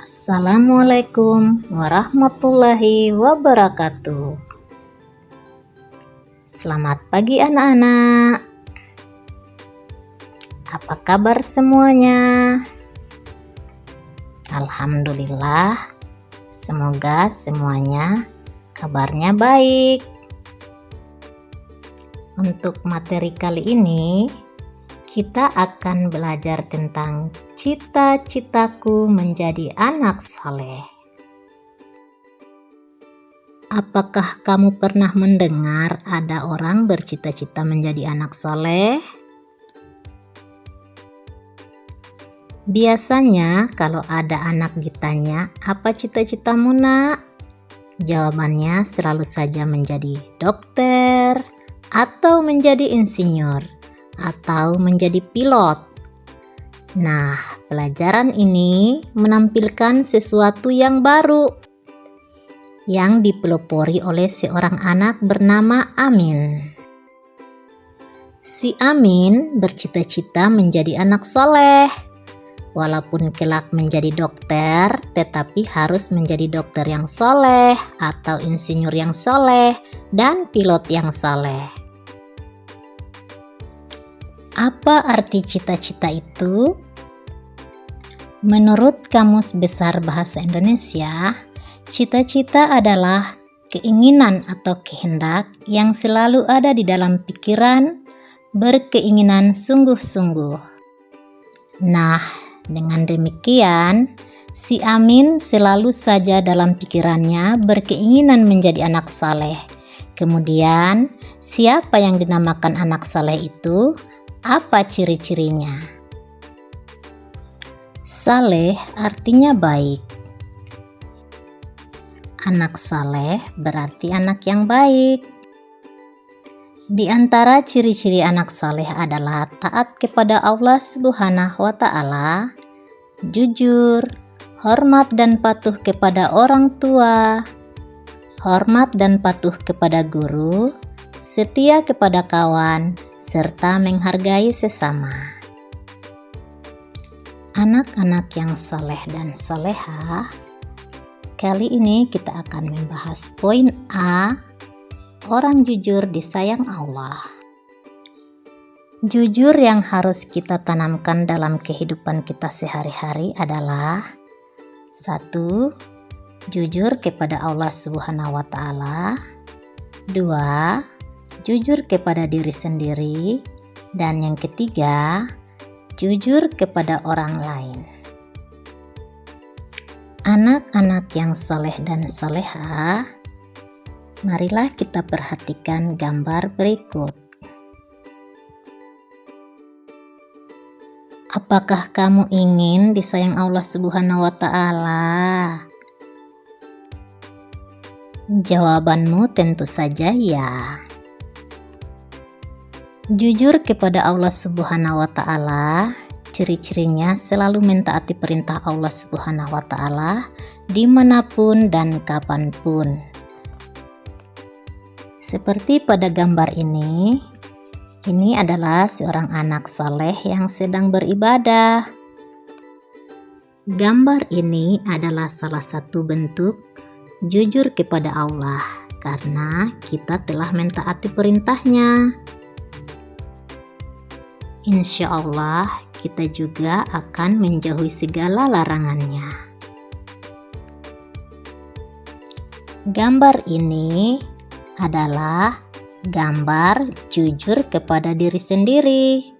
Assalamualaikum warahmatullahi wabarakatuh. Selamat pagi anak-anak. Apa kabar semuanya? Alhamdulillah, semoga semuanya kabarnya baik. Untuk materi kali ini, kita akan belajar tentang cita-citaku menjadi anak saleh. Apakah kamu pernah mendengar ada orang bercita-cita menjadi anak saleh? Biasanya kalau ada anak ditanya, "Apa cita-citamu, Nak?" Jawabannya selalu saja menjadi dokter, atau menjadi insinyur, atau menjadi pilot. Nah, pelajaran ini menampilkan sesuatu yang baru yang dipelopori oleh seorang anak bernama Amin. Si Amin bercita-cita menjadi anak soleh. Walaupun kelak menjadi dokter, tetapi harus menjadi dokter yang soleh, atau insinyur yang soleh, dan pilot yang soleh. Apa arti cita-cita itu? Menurut Kamus Besar Bahasa Indonesia, cita-cita adalah keinginan atau kehendak yang selalu ada di dalam pikiran, berkeinginan sungguh-sungguh. Nah, dengan demikian, si Amin selalu saja dalam pikirannya berkeinginan menjadi anak saleh. Kemudian, siapa yang dinamakan anak saleh itu? Apa ciri-cirinya? Saleh artinya baik. Anak saleh berarti anak yang baik. Di antara ciri-ciri anak saleh adalah taat kepada Allah Subhanahu wa Ta'ala, jujur, hormat dan patuh kepada orang tua, hormat dan patuh kepada guru, setia kepada kawan, serta menghargai sesama. Anak-anak yang soleh dan solehah, kali ini kita akan membahas poin A, orang jujur disayang Allah. Jujur yang harus kita tanamkan dalam kehidupan kita sehari-hari adalah 1. Jujur kepada Allah Subhanahu wa Ta'ala. 2. Jujur kepada diri sendiri, dan yang ketiga, jujur kepada orang lain. Anak-anak yang soleh dan solehah, marilah kita perhatikan gambar berikut. Apakah kamu ingin disayang Allah Subhanahu wa Ta'ala? Jawabanmu tentu saja ya. Jujur kepada Allah Subhanahu wa Ta'ala, ciri-cirinya selalu mentaati perintah Allah Subhanahu wa Ta'ala dimanapun dan kapanpun. Seperti pada gambar ini adalah seorang anak saleh yang sedang beribadah. Gambar ini adalah salah satu bentuk jujur kepada Allah karena kita telah mentaati perintahnya. Insya Allah kita juga akan menjauhi segala larangannya. Gambar ini adalah gambar jujur kepada diri sendiri.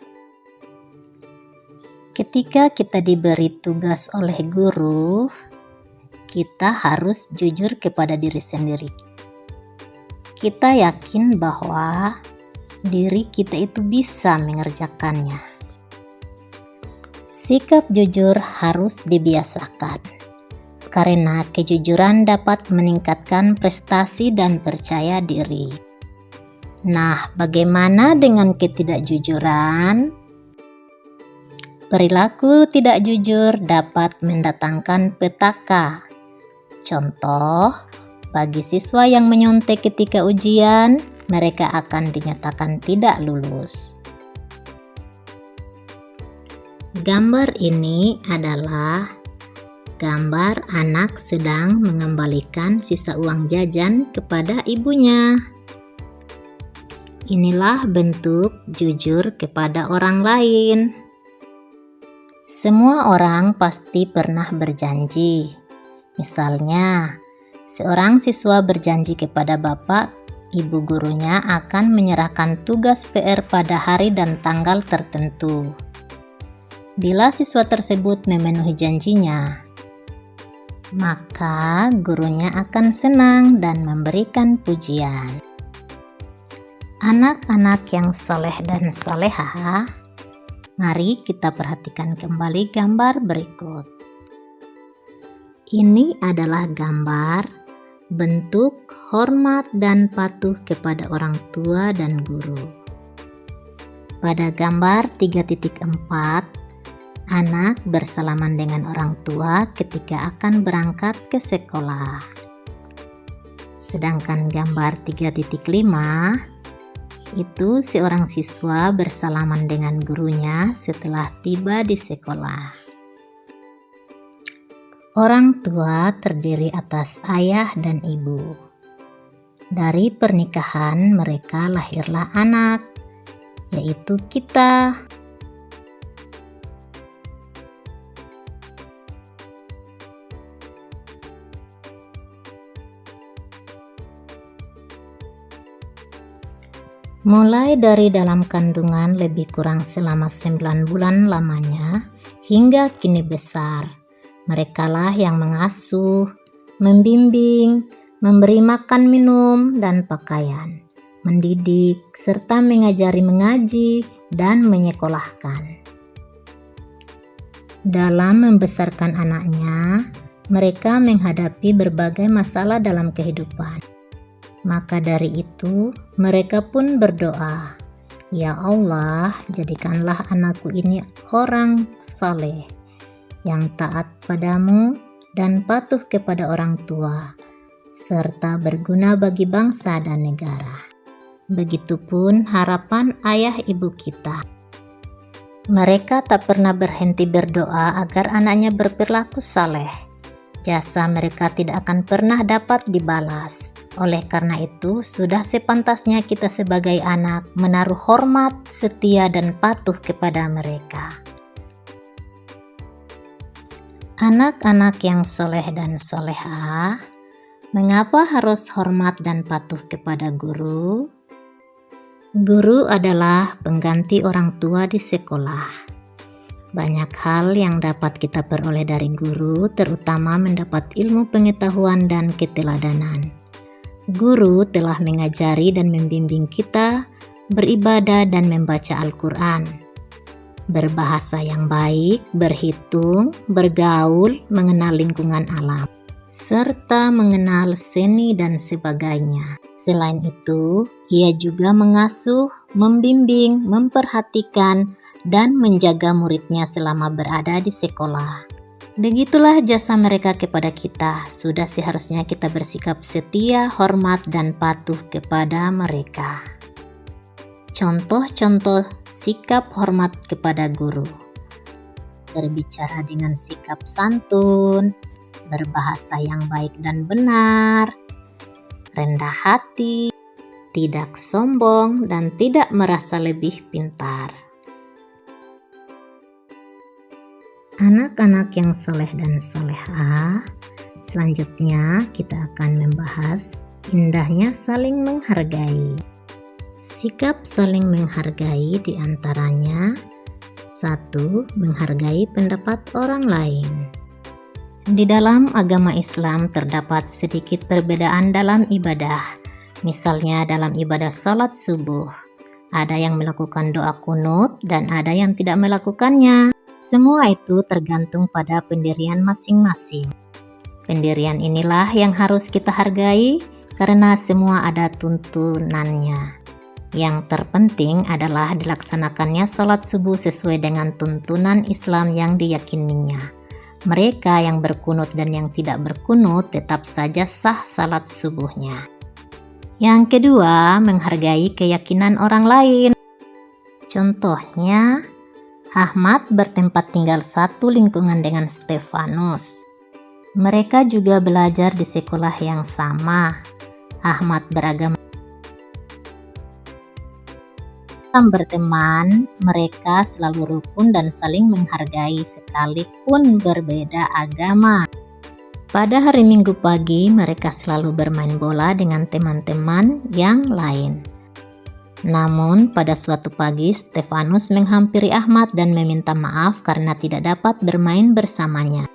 Ketika kita diberi tugas oleh guru, kita harus jujur kepada diri sendiri. Kita yakin bahwa diri kita itu bisa mengerjakannya. Sikap jujur harus dibiasakan, karena kejujuran dapat meningkatkan prestasi dan percaya diri. Nah, bagaimana dengan ketidakjujuran? Perilaku tidak jujur dapat mendatangkan petaka. Contoh, bagi siswa yang menyontek ketika ujian, mereka akan dinyatakan tidak lulus. Gambar ini adalah Gambar anak sedang mengembalikan sisa uang jajan kepada ibunya. Inilah bentuk jujur kepada orang lain. Semua orang pasti pernah berjanji. Misalnya, seorang siswa berjanji kepada bapak, ibu gurunya akan menyerahkan tugas PR pada hari dan tanggal tertentu. Bila siswa tersebut memenuhi janjinya, maka gurunya akan senang dan memberikan pujian. Anak-anak yang soleh dan solehah, mari kita perhatikan kembali gambar berikut. Ini adalah gambar bentuk hormat dan patuh kepada orang tua dan guru. Pada gambar 3.4, anak bersalaman dengan orang tua ketika akan berangkat ke sekolah. Sedangkan gambar 3.5, itu seorang siswa bersalaman dengan gurunya setelah tiba di sekolah. Orang tua terdiri atas ayah dan ibu. Dari pernikahan mereka lahirlah anak, yaitu kita. Mulai dari dalam kandungan lebih kurang selama 9 bulan lamanya hingga kini besar, merekalah yang mengasuh, membimbing, memberi makan minum dan pakaian, mendidik, serta mengajari mengaji dan menyekolahkan. Dalam membesarkan anaknya, mereka menghadapi berbagai masalah dalam kehidupan. Maka dari itu, mereka pun berdoa, "Ya Allah, jadikanlah anakku ini orang saleh, yang taat padamu dan patuh kepada orang tua, serta berguna bagi bangsa dan negara." Begitupun harapan ayah ibu kita. Mereka tak pernah berhenti berdoa agar anaknya berperilaku saleh. Jasa mereka tidak akan pernah dapat dibalas. Oleh karena itu, sudah sepantasnya kita sebagai anak menaruh hormat, setia, dan patuh kepada mereka. Anak-anak yang soleh dan solehah, mengapa harus hormat dan patuh kepada guru? Guru adalah pengganti orang tua di sekolah. Banyak hal yang dapat kita peroleh dari guru, terutama mendapat ilmu pengetahuan dan keteladanan. Guru telah mengajari dan membimbing kita beribadah dan membaca Al-Quran, berbahasa yang baik, berhitung, bergaul, mengenal lingkungan alam, serta mengenal seni dan sebagainya. Selain itu, ia juga mengasuh, membimbing, memperhatikan, dan menjaga muridnya selama berada di sekolah. Begitulah jasa mereka kepada kita. Sudah seharusnya kita bersikap setia, hormat, dan patuh kepada mereka. Contoh-contoh sikap hormat kepada guru: berbicara dengan sikap santun, berbahasa yang baik dan benar, rendah hati, tidak sombong, dan tidak merasa lebih pintar. Anak-anak yang soleh dan solehah, selanjutnya kita akan membahas indahnya saling menghargai. Sikap saling menghargai diantaranya: 1. Menghargai pendapat orang lain. Di dalam agama Islam terdapat sedikit perbedaan dalam ibadah. Misalnya dalam ibadah salat subuh, ada yang melakukan doa kunut dan ada yang tidak melakukannya. Semua itu tergantung pada pendirian masing-masing. Pendirian inilah yang harus kita hargai karena semua ada tuntunannya. Yang terpenting adalah dilaksanakannya salat subuh sesuai dengan tuntunan Islam yang diyakininya. Mereka yang berkunut dan yang tidak berkunut tetap saja sah salat subuhnya. Yang kedua, menghargai keyakinan orang lain. Contohnya, Ahmad bertempat tinggal satu lingkungan dengan Stefanus. Mereka juga belajar di sekolah yang sama. Ahmad beragama berteman, mereka selalu rukun dan saling menghargai sekalipun berbeda agama. Pada hari Minggu pagi, mereka selalu bermain bola dengan teman-teman yang lain. Namun, pada suatu pagi, Stefanus menghampiri Ahmad dan meminta maaf karena tidak dapat bermain bersamanya.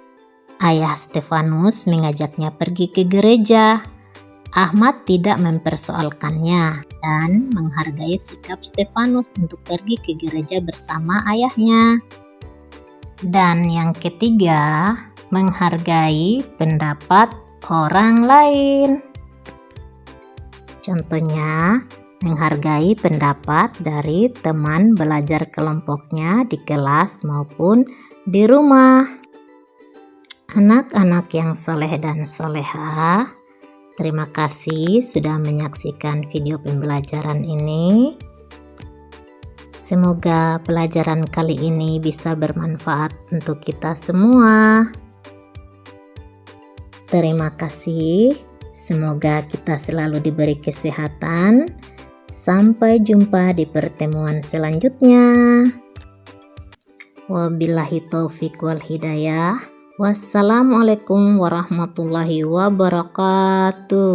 Ayah Stefanus mengajaknya pergi ke gereja. Ahmad tidak mempersoalkannya dan menghargai sikap Stefanus untuk pergi ke gereja bersama ayahnya. Dan yang ketiga, menghargai pendapat orang lain. Contohnya, menghargai pendapat dari teman belajar kelompoknya di kelas maupun di rumah. Anak-anak yang soleh dan soleha, terima kasih sudah menyaksikan video pembelajaran ini. Semoga pelajaran kali ini bisa bermanfaat untuk kita semua. Terima kasih. Semoga kita selalu diberi kesehatan. Sampai jumpa di pertemuan selanjutnya. Wabillahi taufiq wal hidayah. Wassalamualaikum warahmatullahi wabarakatuh.